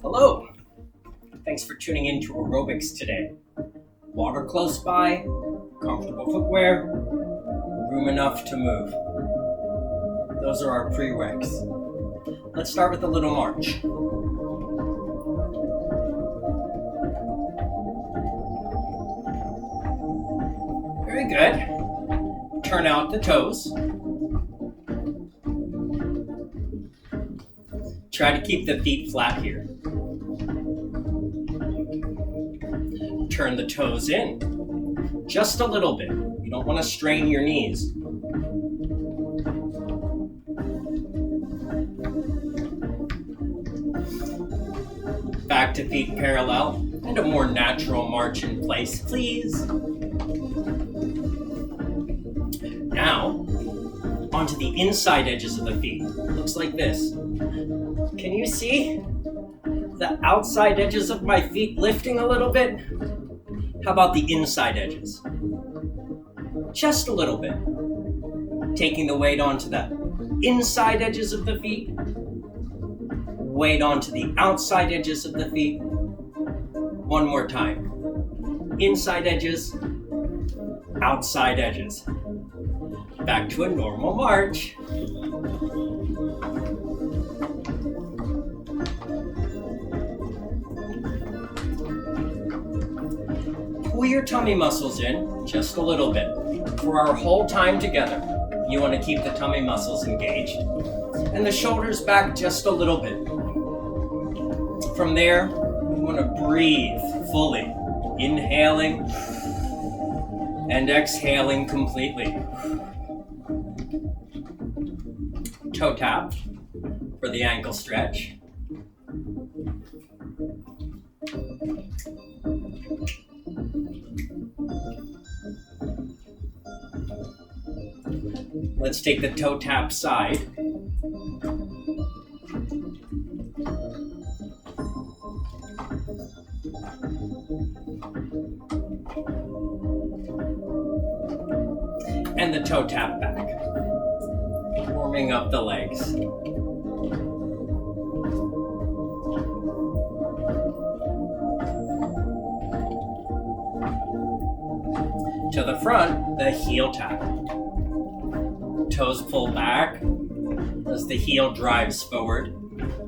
Hello! Thanks for tuning in to Aerobics today. Water close by, comfortable footwear, room enough to move. Those are our prereqs. Let's start with a little march. Very good. Turn out the toes. Try to keep the feet flat here. Turn the toes in, just a little bit. You don't want to strain your knees. Back to feet parallel, and a more natural march in place, please. Now, onto the inside edges of the feet. Looks like this. Can you see the outside edges of my feet lifting a little bit? How about the inside edges? Just a little bit. Taking the weight onto the inside edges of the feet. Weight onto the outside edges of the feet. One more time. Inside edges, outside edges. Back to a normal march. Pull your tummy muscles in just a little bit. For our whole time together, you want to keep the tummy muscles engaged and the shoulders back just a little bit. From there, we want to breathe fully, inhaling and exhaling completely. Toe tap for the ankle stretch. Let's take the toe tap side. And the toe tap back. Warming up the legs. To the front, the heel tap. Toes pull back as the heel drives forward.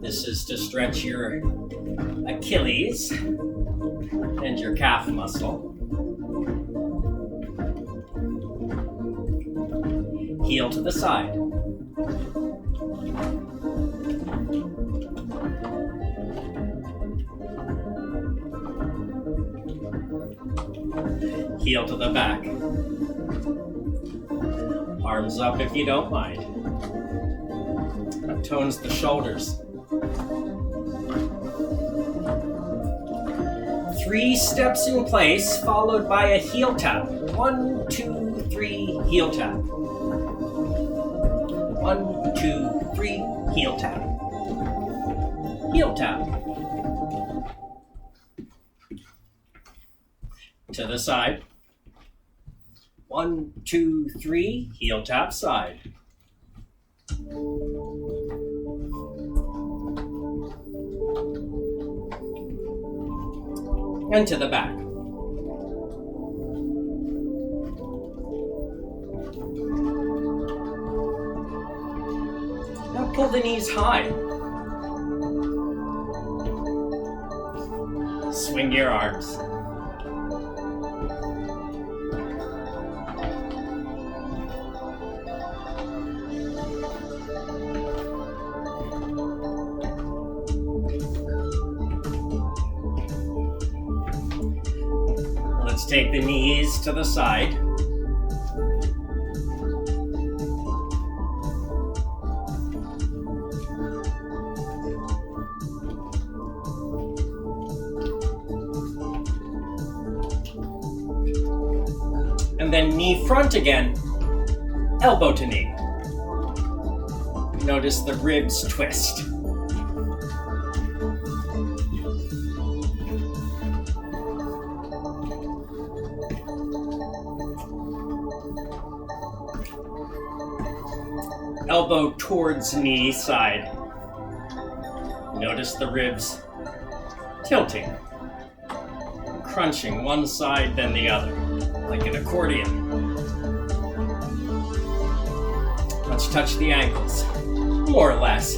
This is to stretch your Achilles and your calf muscle. Heel to the side. Heel to the back. Arms up if you don't mind. That tones the shoulders. 3 steps in place, followed by a heel tap. 1, 2, 3, heel tap. 1, 2, 3, heel tap. Heel tap. To the side. 1, 2, 3, heel tap side. And to the back. Now pull the knees high. Swing your arms. Let's take the knees to the side. And then knee front again, elbow to knee. Notice the ribs twist. Elbow towards knee side. Notice the ribs tilting, crunching one side then the other, like an accordion. Let's touch the ankles, more or less.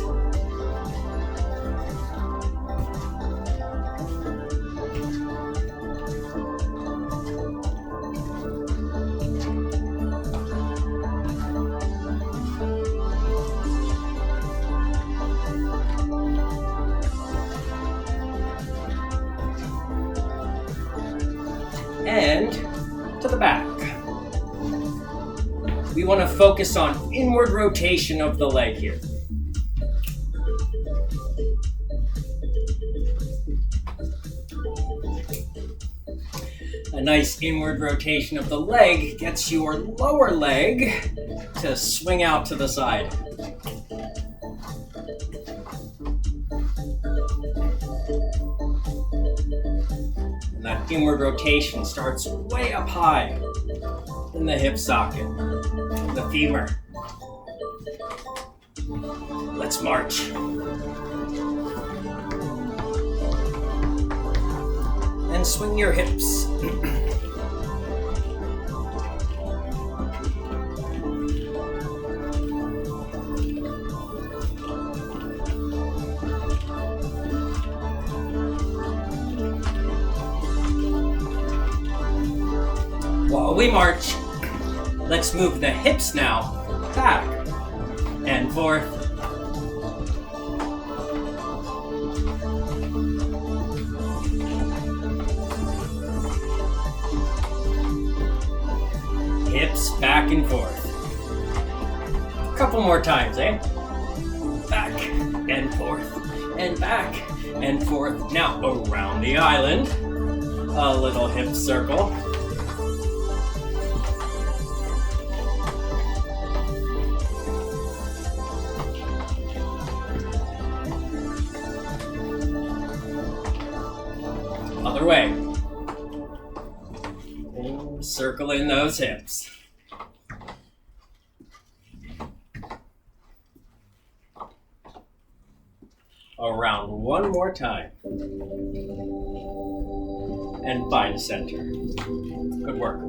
And to the back. We want to focus on inward rotation of the leg here. A nice inward rotation of the leg gets your lower leg to swing out to the side. And that inward rotation starts way up high in the hip socket, the femur. Let's march. And swing your hips. While we march, let's move the hips now back and forth. Hips back and forth. A couple more times, eh? Back and forth and back and forth. Now around the island, a little hip circle. Other way. And circle in those hips. Around one more time. And find center. Good work.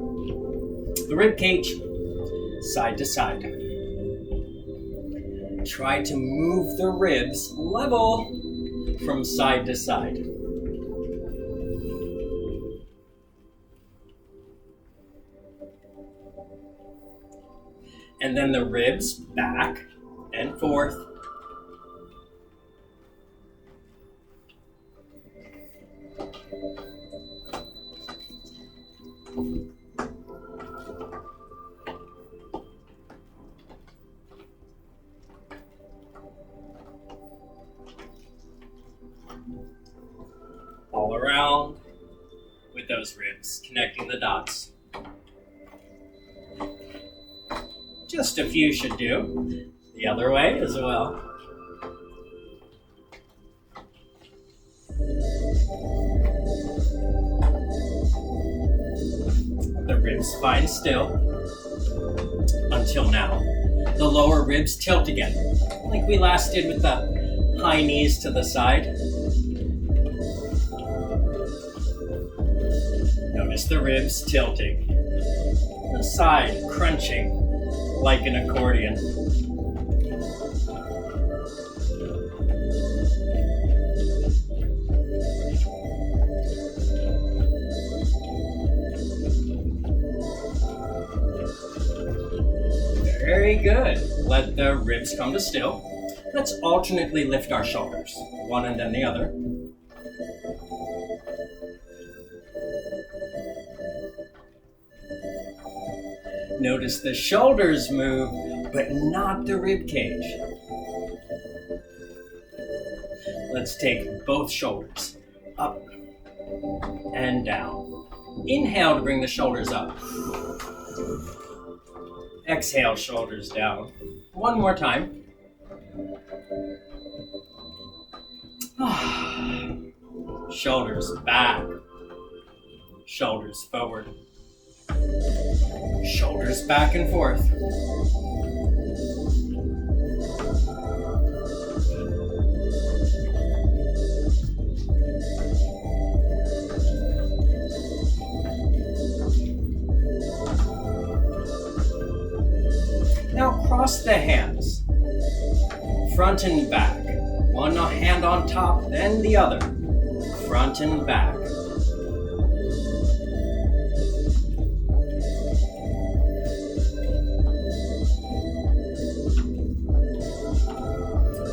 The rib cage, side to side. Try to move the ribs level from side to side. And then the ribs back and forth. All around with those ribs, connecting the dots. Just a few should do. The other way as well. The ribs find still. Until now. The lower ribs tilt again. Like we last did with the high knees to the side. Notice the ribs tilting. The side crunching like an accordion. Very good. Let the ribs come to still. Let's alternately lift our shoulders, one and then the other. Notice the shoulders move, but not the rib cage. Let's take both shoulders up and down. Inhale to bring the shoulders up. Exhale, shoulders down. One more time. Shoulders back. Shoulders forward. Shoulders back and forth. the hands, front and back. One hand on top, then the other, front and back.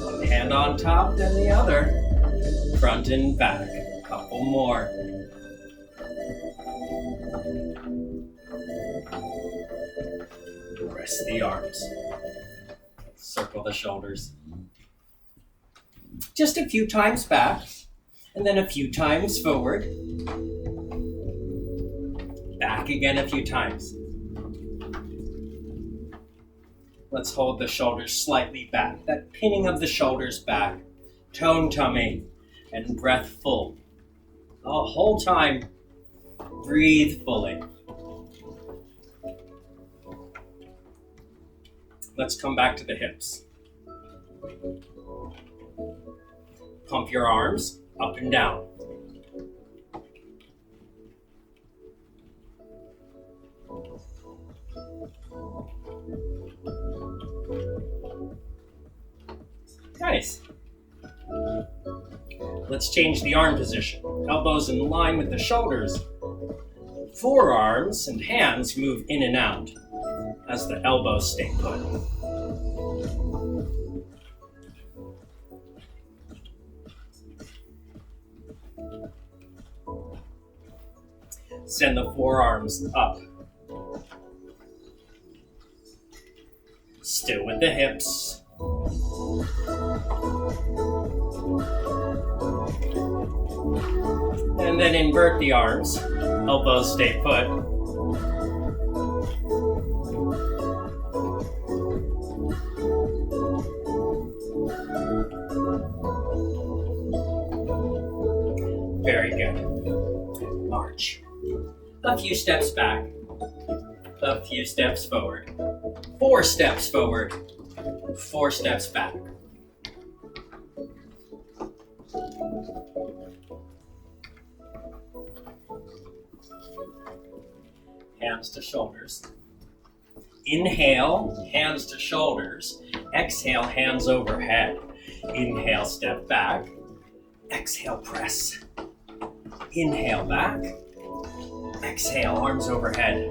One hand on top, then the other, front and back. Couple more. Rest the arms. Circle the shoulders. Just a few times back, and then a few times forward. Back again a few times. Let's hold the shoulders slightly back. That pinning of the shoulders back. Tone tummy and breath full. The whole time, breathe fully. Let's come back to the hips. Pump your arms up and down. Nice. Let's change the arm position. Elbows in line with the shoulders. Forearms and hands move in and out as the elbows stay put. Send the forearms up. Still with the hips. And then invert the arms. Elbows stay put. Very good. March. A few steps back. A few steps forward. 4 steps forward. 4 steps back. Hands to shoulders. Inhale, hands to shoulders. Exhale, hands overhead. Inhale, step back. Exhale, press. Inhale, back. Exhale, arms overhead.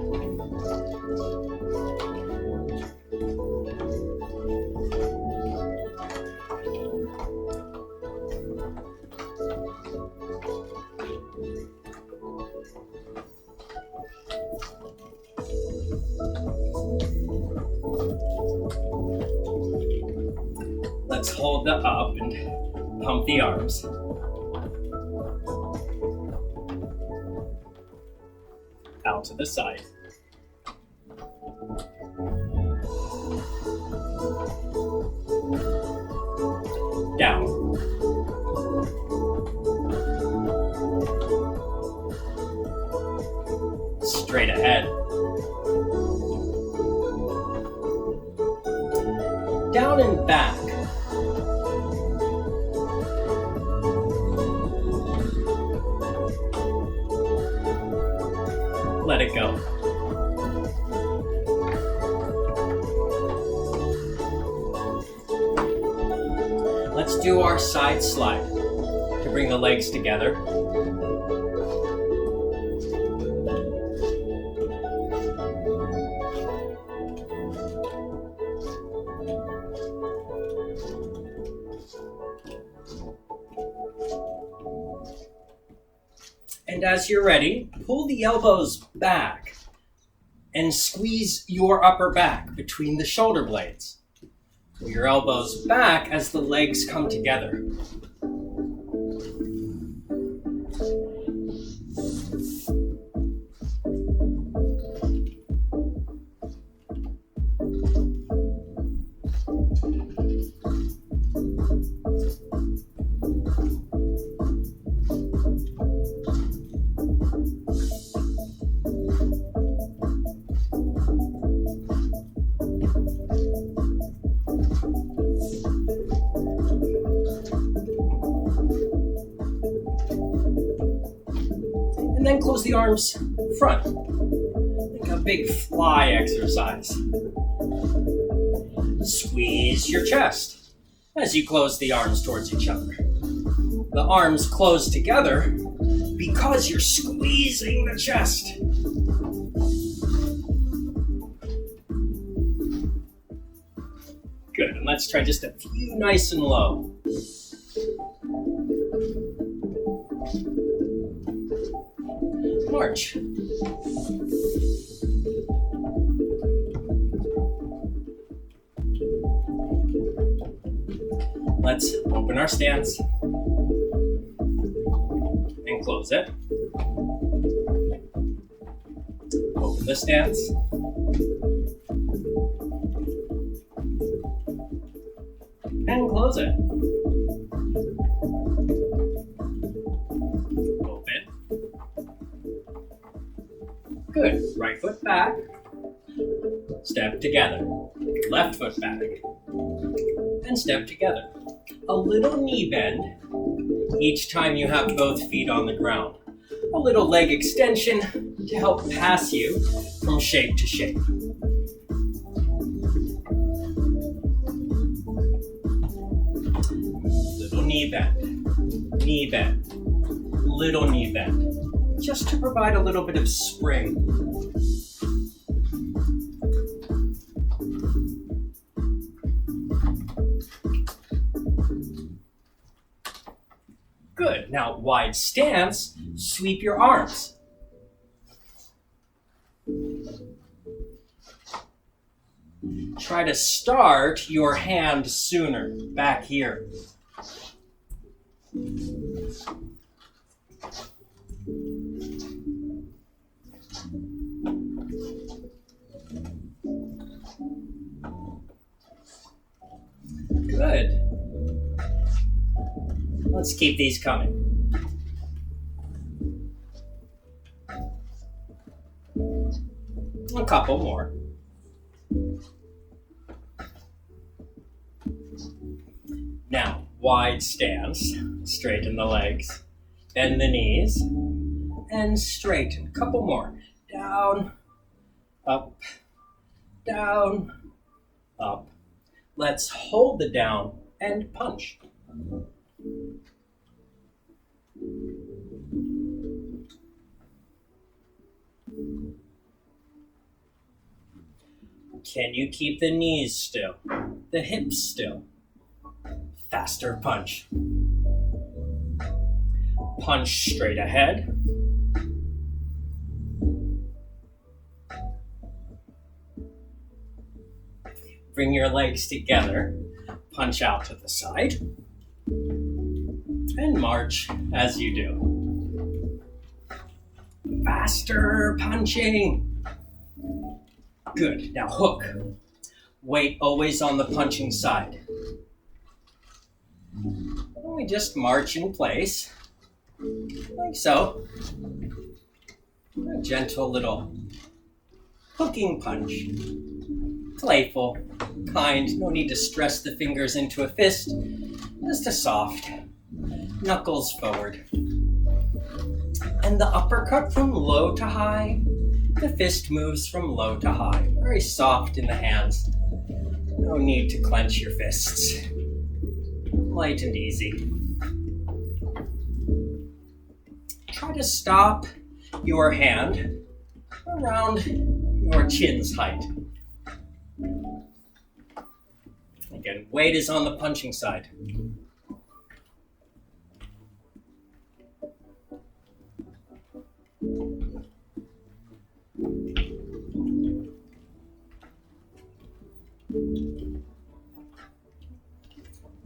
Let's hold the up and pump the arms. Out to the side. Down. Straight ahead. Down and back. Let it go. Let's do our side slide to bring the legs together. And as you're ready, pull the elbows back and squeeze your upper back between the shoulder blades. Pull your elbows back as the legs come together. And then close the arms front, like a big fly exercise. Squeeze your chest as you close the arms towards each other. The arms close together because you're squeezing the chest. Good, and let's try just a few nice and low. March. Let's open our stance and close it. Open the stance. And close it. Open. Good. Right foot back. Step together. Left foot back. And step together. A little knee bend each time you have both feet on the ground. A little leg extension to help pass you from shape to shape. Little knee bend, little knee bend, just to provide a little bit of spring. Good. Now, wide stance, sweep your arms. Try to start your hand sooner, back here. Good. Let's keep these coming. A couple more. Now, wide stance, straighten the legs, bend the knees, and straighten. A couple more. Down, up, down, up. Let's hold the down and punch. Can you keep the knees still? The hips still? Faster punch. Punch straight ahead. Bring your legs together. Punch out to the side. And march as you do. Faster punching. Good. Now hook. Weight always on the punching side. We just march in place, like so. A gentle little hooking punch. Playful, kind, no need to stress the fingers into a fist. Just a soft, knuckles forward. And the uppercut from low to high. The fist moves from low to high. Very soft in the hands. No need to clench your fists. Light and easy. Try to stop your hand around your chin's height. Again, weight is on the punching side.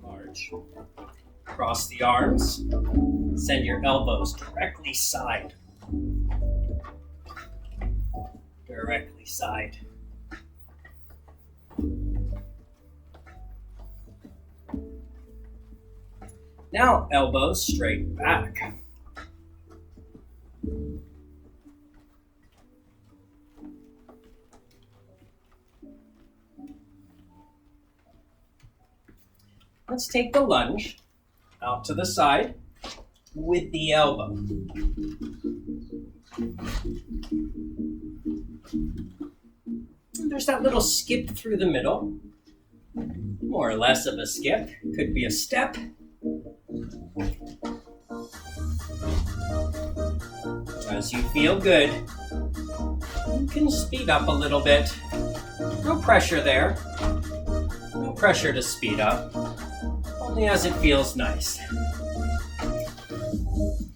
March. Cross the arms. Send your elbows directly side. Directly side. Now elbows straight back. Let's take the lunge out to the side with the elbow. There's that little skip through the middle. more or less of a skip. Could be a step. As you feel good, you can speed up a little bit. No pressure there. No pressure to speed up. Only as it feels nice.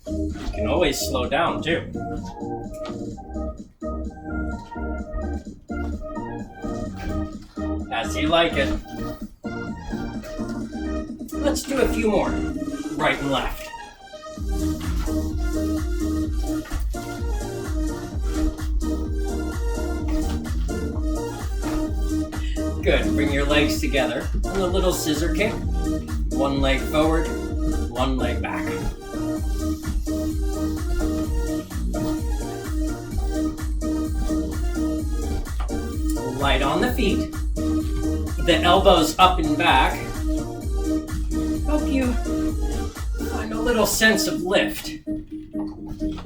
You can always slow down too. As you like it. Let's do a few more. Right and left. Good. Bring your legs together in a little scissor kick. One leg forward, one leg back. Light on the feet. The elbows up and back. Help you find a little sense of lift.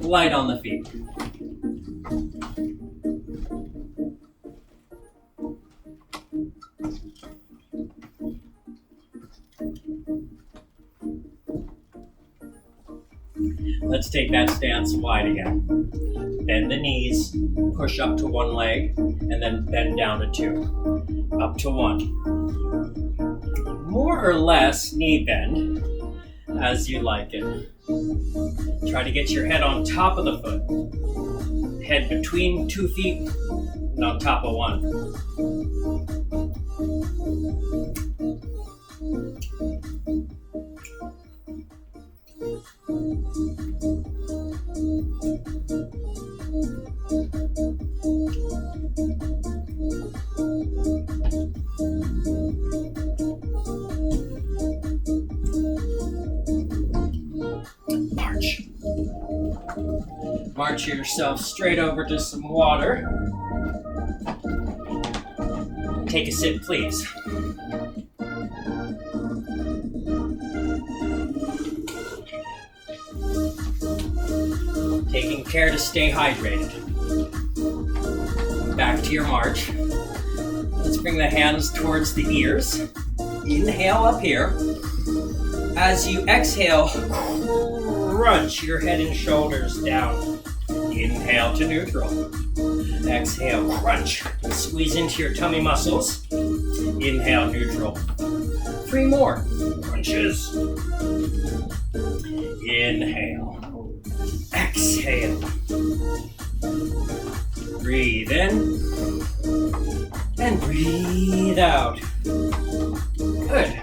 Light on the feet. Let's take that stance wide again. Bend the knees, push up to one leg, and then bend down to two. Up to one. More or less knee bend, as you like it. Try to get your head on top of the foot. Head between 2 feet and on top of one. March. March yourself straight over to some water. Take a sip, please. Taking care to stay hydrated. Back to your march. Let's bring the hands towards the ears. Inhale up here. As you exhale, crunch your head and shoulders down. Inhale to neutral. Exhale, crunch. Squeeze into your tummy muscles. Inhale, neutral. 3 more. Crunches. Inhale. Exhale. Breathe in. And breathe out. Good.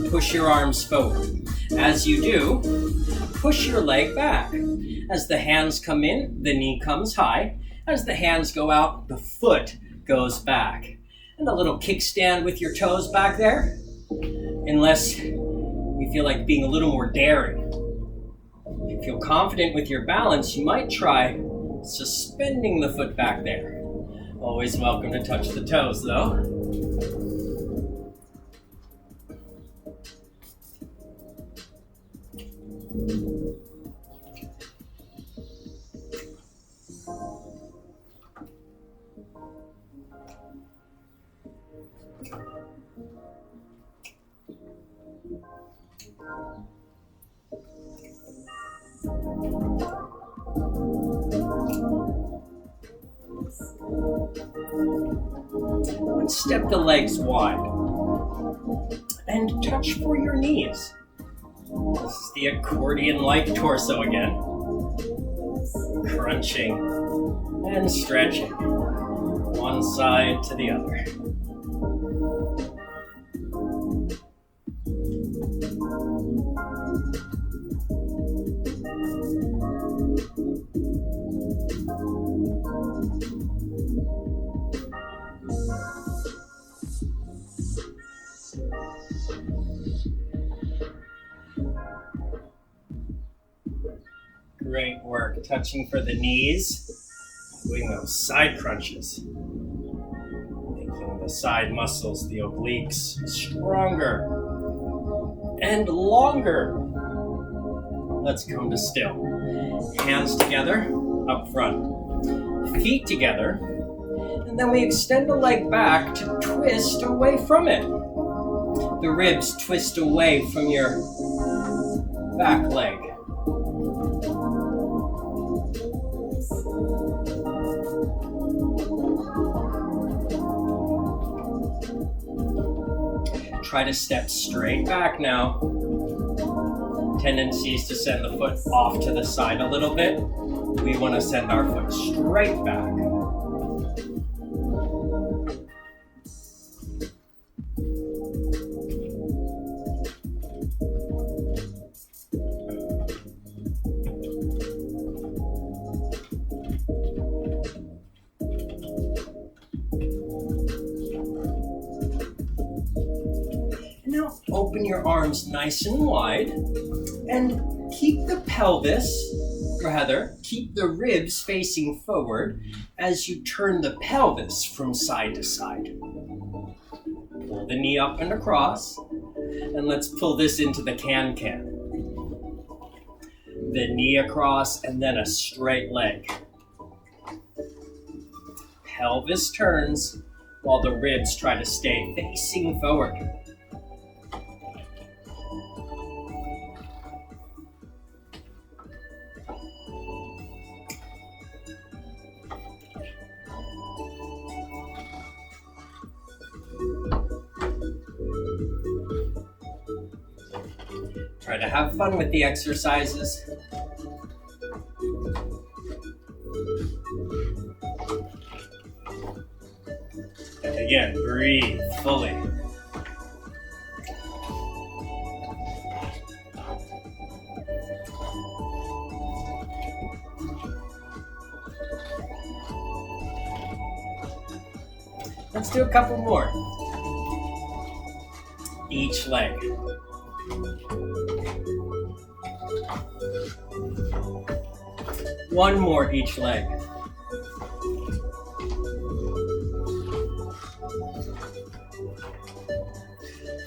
Push your arms forward. As you do, push your leg back. As the hands come in, the knee comes high. As the hands go out, the foot goes back. And a little kickstand with your toes back there. Unless you feel like being a little more daring. If you feel confident with your balance, you might try suspending the foot back there. Always welcome to touch the toes though. Step the legs wide and touch for your knees. This is the accordion-like torso again. Crunching and stretching one side to the other. Great work. Touching for the knees, doing those side crunches. Making the side muscles, the obliques, stronger and longer. Let's come to still. Hands together, up front. Feet together. And then we extend the leg back to twist away from it. the ribs twist away from your back leg. Try to step straight back now. Tendencies to send the foot off to the side a little bit. We want to send our foot straight back. Open your arms nice and wide and keep the ribs facing forward as you turn the pelvis from side to side. Pull the knee up and across, and let's pull this into the can-can. The knee across and then a straight leg. Pelvis turns while the ribs try to stay facing forward. Try to have fun with the exercises. And again, breathe fully. Let's do a couple more. Each leg. One more each leg.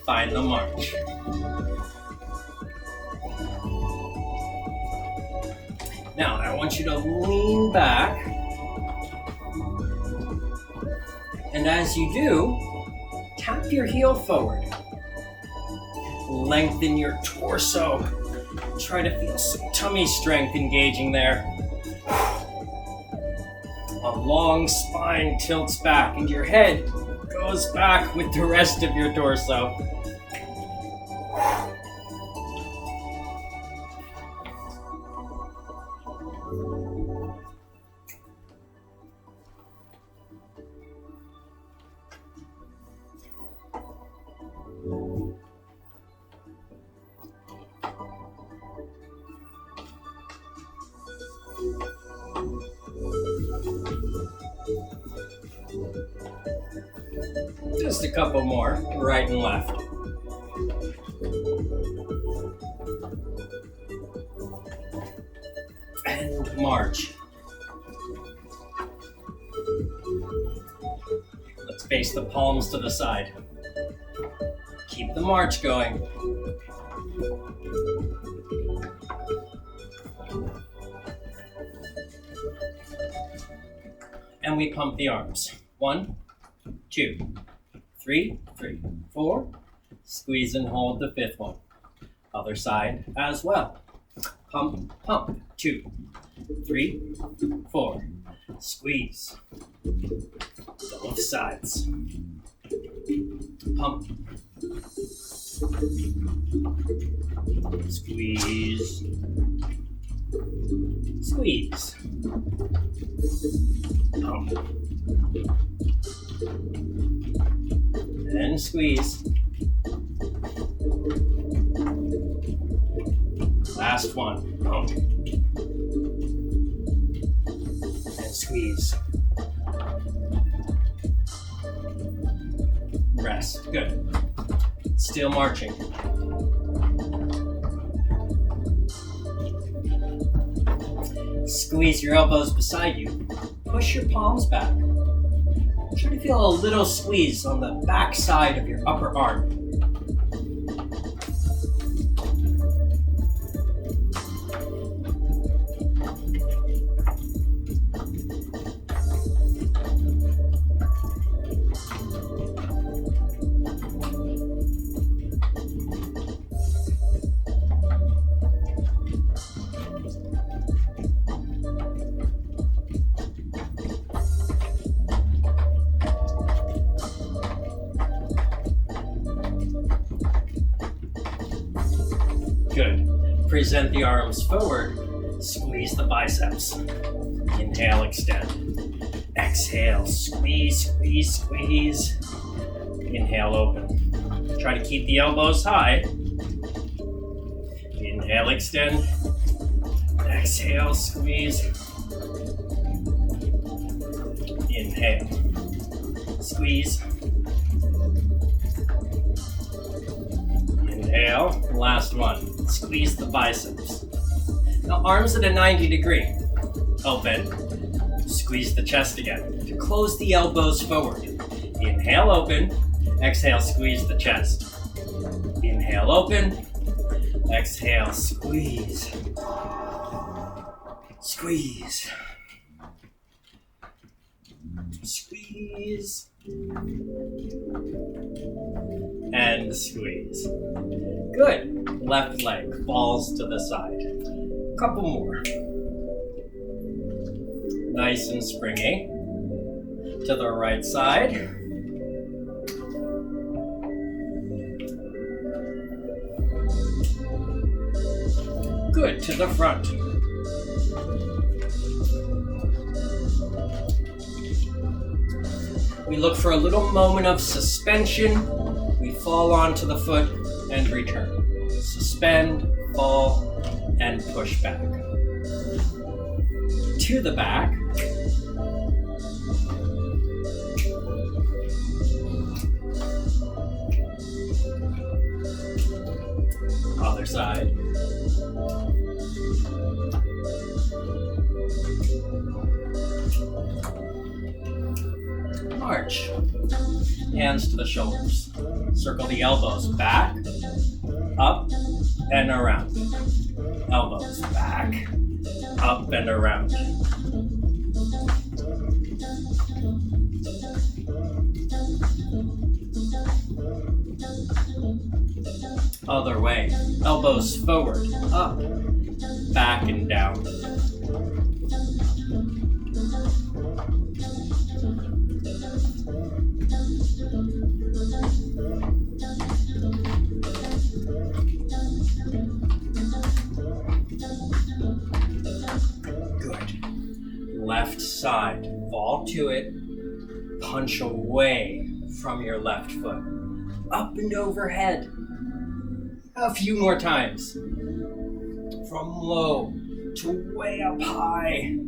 Find the march. Now, I want you to lean back. And as you do, tap your heel forward. Lengthen your torso. Try to feel some tummy strength engaging there. A long spine tilts back and your head goes back with the rest of your torso. Just a couple more, right and left. And march. Let's face the palms to the side. Keep the march going. And we pump the arms. 1, 2, 3, 4. Squeeze and hold the 5th one. Other side as well. Pump, pump. 2, 3, 4. Squeeze. Both sides. Pump. Squeeze. Squeeze. Pump. And squeeze. Last one. Pump. And squeeze. Rest. Good. Still marching. Squeeze your elbows beside you. Push your palms back. Try to feel a little squeeze on the back side of your upper arm. present the arms forward, squeeze the biceps. Inhale, extend. Exhale, squeeze, squeeze, squeeze. Inhale, open. Try to keep the elbows high. Inhale, extend. Exhale, squeeze. Inhale, squeeze. Inhale, last one. Squeeze the biceps. Now arms at a 90 degree. Open, squeeze the chest again. To close the elbows forward. Inhale, open. Exhale, squeeze the chest. Inhale, open. Exhale, squeeze. Squeeze. Squeeze. And squeeze. Good. Left leg falls to the side. Couple more. Nice and springy. To the right side. Good. To the front. We look for a little moment of suspension. We fall onto the foot and return. Suspend, fall, and push back. To the back. Other side. March. Hands to the shoulders. Circle the elbows back, up, and around. Elbows back, up, and around. Other way. Elbows forward, up, back, and down. Left side, fall to it, punch away from your left foot, up and overhead. A few more times. From low to way up high.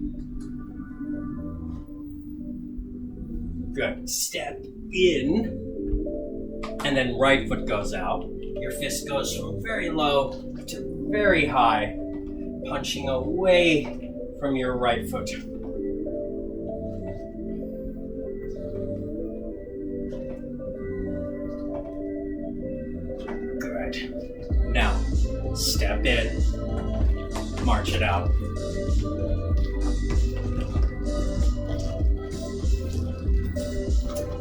Good. Step in, and then right foot goes out. Your fist goes from very low to very high, punching away from your right foot. Now, step in, march it out.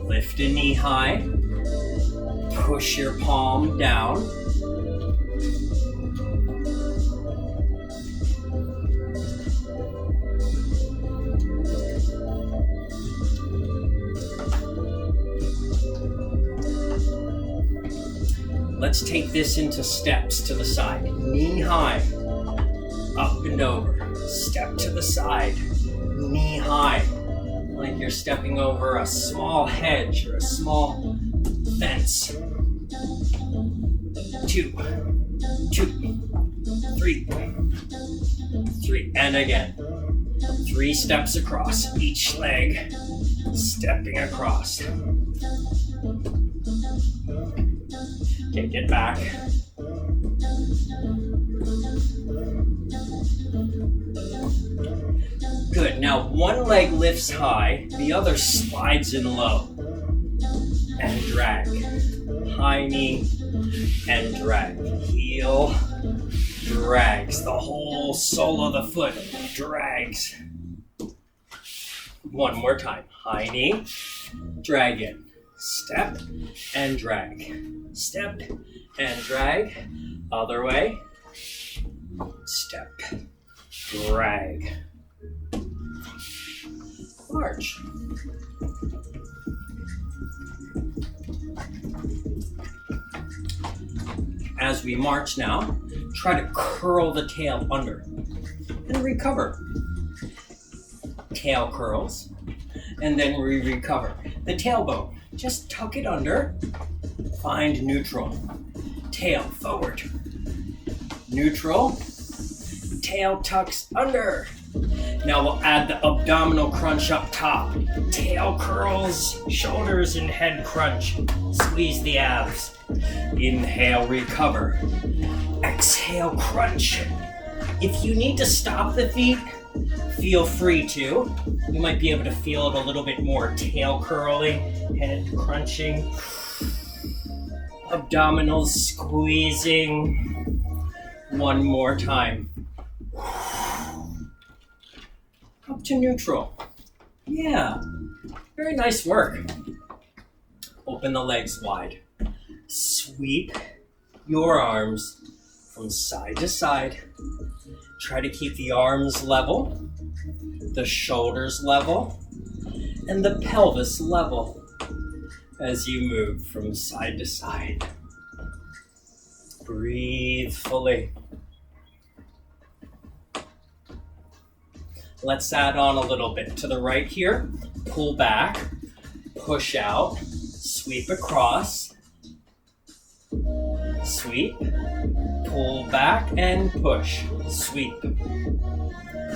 Lift a knee high, push your palm down. Let's take this into steps to the side. Knee high, up and over. Step to the side, knee high. Like you're stepping over a small hedge or a small fence. 2, 3, and again. 3 steps across each leg, stepping across. Take it back. Good. Now one leg lifts high, the other slides in low. And drag. High knee and drag. Heel drags. The whole sole of the foot drags. One more time. High knee, drag in. Step and drag. Step and drag. Other way. Step. Drag. March. As we march now, try to curl the tail under and recover. Tail curls, and then we recover. The tailbone, just tuck it under, find neutral. Tail forward. Neutral, tail tucks under. Now we'll add the abdominal crunch up top. Tail curls, shoulders and head crunch. Squeeze the abs. Inhale, recover. Exhale, crunch. If you need to stop the feet, feel free to. You might be able to feel it a little bit more. Tail curling, head crunching, abdominals squeezing. One more time. Up to neutral. Yeah, very nice work. Open the legs wide. Sweep your arms from side to side. Try to keep the arms level, the shoulders level, and the pelvis level as you move from side to side. Breathe fully. Let's add on a little bit to the right here. Pull back, push out, sweep across, sweep, pull back and push, sweep,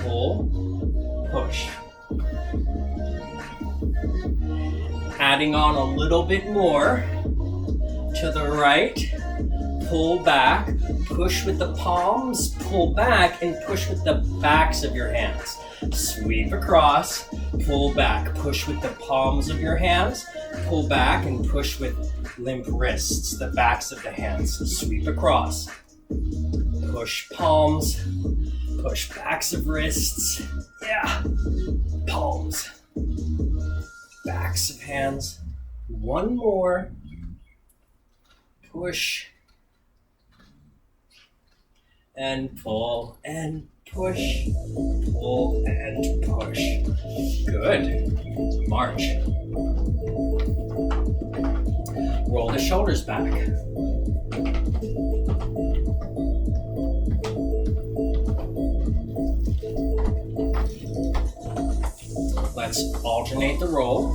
pull, push. Adding on a little bit more to the right, pull back, push with the palms, pull back and push with the backs of your hands. Sweep across, pull back, push with the palms of your hands, pull back and push with limp wrists, the backs of the hands. Sweep across, push palms, push backs of wrists, yeah, palms, backs of hands. One more, push, and pull, and push, pull, and push. Good. March. Roll the shoulders back. Let's alternate the roll.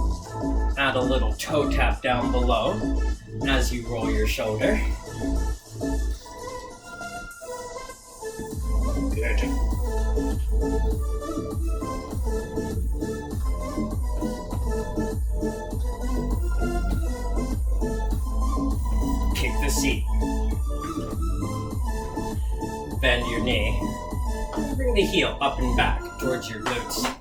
Add a little toe tap down below as you roll your shoulder. Good. Kick the seat. Bend your knee. Bring the heel up and back towards your glutes.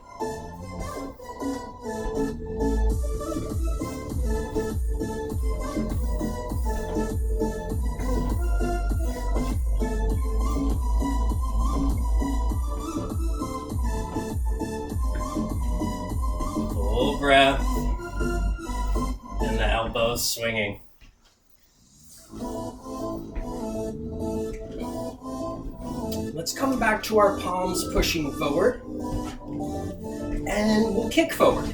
Full breath. And the elbows swinging. Let's come back to our palms pushing forward. And we'll kick forward.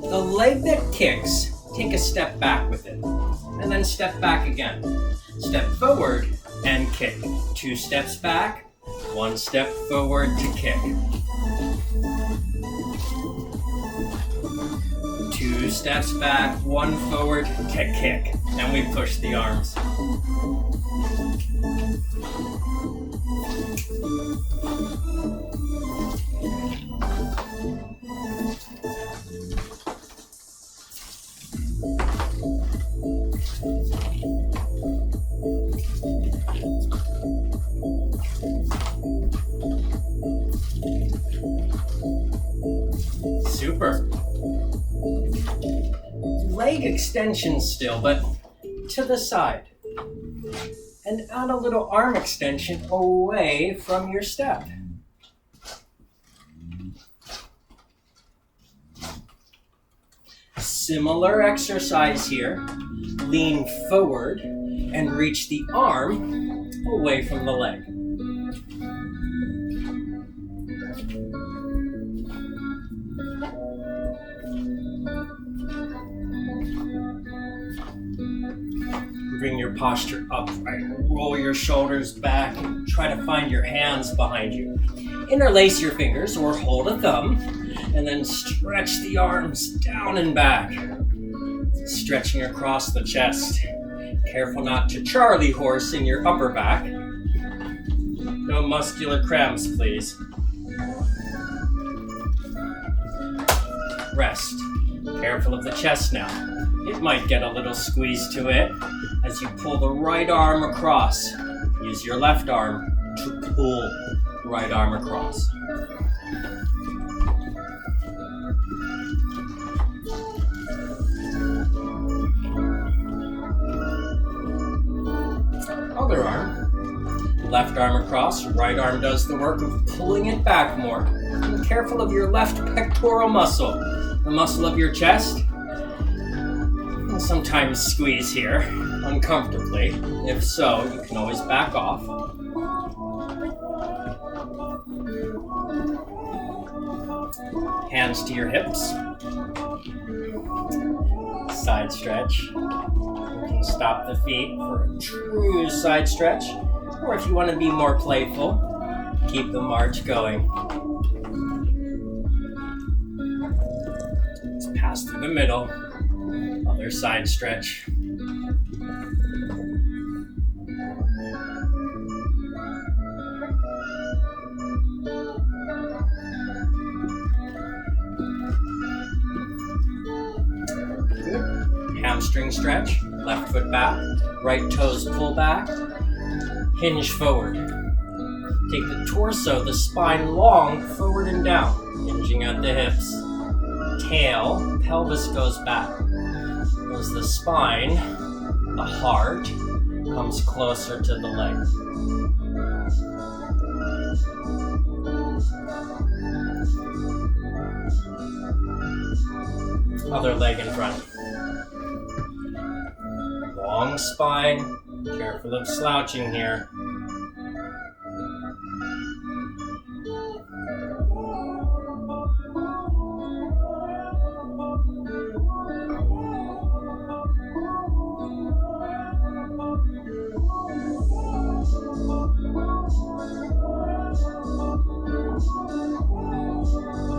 The leg that kicks, take a step back with it. And then step back again. Step forward and kick. 2 steps back, 1 step forward to kick. 2 steps back, 1 forward to kick. And we push the arms. Super. Leg extension still, but to the side. And add a little arm extension away from your step. Similar exercise here. Lean forward and reach the arm away from the leg. bring your posture upright. Roll your shoulders back and try to find your hands behind you. Interlace your fingers or hold a thumb and then stretch the arms down and back. Stretching across the chest. Careful not to Charlie horse in your upper back. No muscular cramps, please. Rest. Careful of the chest now. It might get a little squeeze to it as you pull the right arm across. Use your left arm to pull the right arm across. Other arm. Left arm across, right arm does the work of pulling it back more. And careful of your left pectoral muscle, the muscle of your chest. And sometimes squeeze here, uncomfortably. If so, you can always back off. Hands to your hips. Side stretch. You can stop the feet for a true side stretch. Or if you want to be more playful, keep the march going. Let's pass through the middle. Other side stretch. Good. Hamstring stretch. Left foot back. Right toes pull back. Hinge forward. Take the torso, the spine long, forward and down, hinging at the hips. Tail, pelvis goes back. Goes the spine, the heart comes closer to the leg. Other leg in front. Long spine. Careful of slouching here.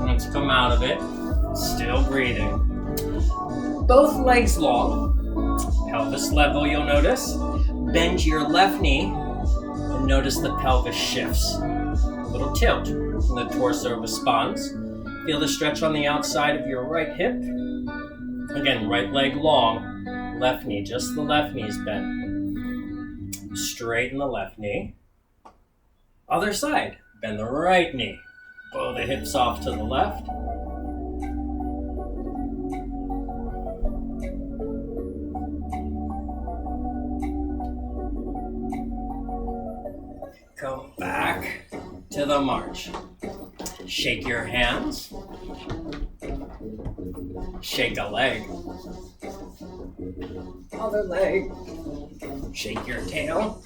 Let's come out of it. Still breathing. Both legs long. Pelvis level, you'll notice. Bend your left knee and notice the pelvis shifts. A little tilt and the torso responds. Feel the stretch on the outside of your right hip. Again, right leg long, left knee, just the left knee's bent. Straighten the left knee. Other side, bend the right knee. Blow the hips off to the left. Come back to the march. Shake your hands. Shake a leg. Other leg. Shake your tail.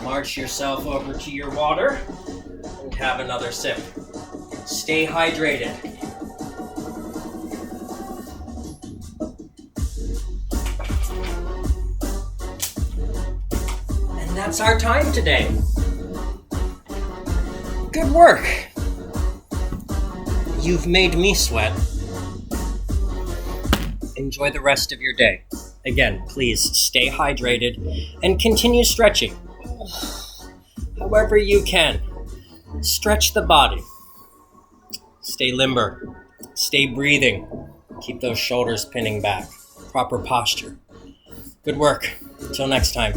March yourself over to your water and have another sip. Stay hydrated. And that's our time today. Good work. You've made me sweat. Enjoy the rest of your day. Again, please stay hydrated and continue stretching. However you can. Stretch the body. Stay limber. Stay breathing. Keep those shoulders pinning back. Proper posture. Good work. Until next time.